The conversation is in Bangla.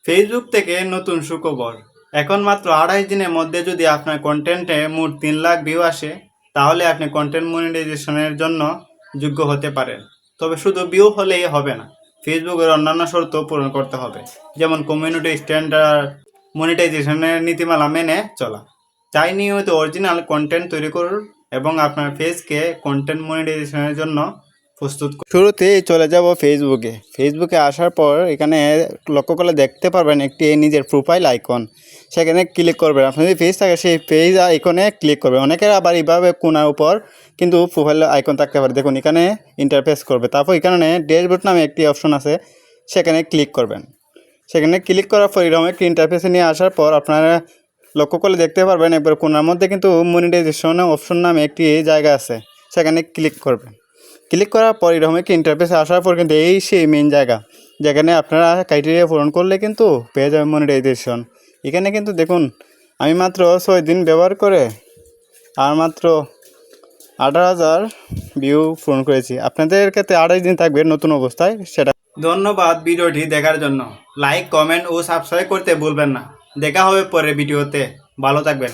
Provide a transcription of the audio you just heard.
ফেসবুক থেকে নতুন সুখবর। এখন মাত্র 28 দিনের মধ্যে যদি আপনার কন্টেন্টে মোট 3 লাখ ভিউ আসে, তাহলে আপনি কন্টেন্ট মনিটাইজেশনের জন্য যোগ্য হতে পারেন। তবে শুধু ভিউ হলেই হবে না, ফেসবুকের অন্যান্য শর্ত পূরণ করতে হবে, যেমন কমিউনিটি স্ট্যান্ডার্ড, মনিটাইজেশনের নীতিমালা মেনে চলা। তাই নিয়মিত অরিজিনাল কন্টেন্ট তৈরি করুন এবং আপনার পেজকে কন্টেন্ট মনিটাইজেশনের জন্য প্রস্তুত করুন। শুরুতেই চলে যাব ফেসবুকে আসার পর এখানে লক্ষ্য করলে দেখতে পারবেন একটি নিজের প্রোফাইল আইকন। সেখানে ক্লিক করবেন। আপনার যদি পেজ থাকে সেই পেজ আইকনে ক্লিক করবেন। অনেকের আবার এইভাবে কোণার উপর কিন্তু প্রোফাইল আইকন থাকতে পারে। দেখুন এখানে ইন্টারফেস করবে। তারপর এখানে ড্যাশবোর্ড নামে একটি অপশন আছে, সেখানে ক্লিক করবেন। সেখানে ক্লিক করার পর এরকম একটি ইন্টারফেসে নিয়ে আসার পর আপনারা লক্ষ্য করলে দেখতে পারবেন একবার কোণার মধ্যে কিন্তু মনিটাইজেশন অপশন নামে একটি জায়গা আছে, সেখানে ক্লিক করবেন। ক্লিক করার পর এরকম একটি ইন্টারফেসে আসার পর কিন্তু এই সেই মেন জায়গা, যেখানে আপনারা ক্রাইটেরিয়া পূরণ করলে কিন্তু পেয়ে যাবেন মনিটাইজেশন। এখানে কিন্তু দেখুন আমি মাত্র 6 দিন ব্যবহার করে আর মাত্র 18,000 ভিউ পূরণ করেছি। আপনাদের ক্ষেত্রে 28 দিন থাকবে নতুন অবস্থায় সেটা। ধন্যবাদ ভিডিওটি দেখার জন্য। লাইক, কমেন্ট ও সাবস্ক্রাইব করতে ভুলবেন না। দেখা হবে পরের ভিডিওতে। ভালো থাকবেন।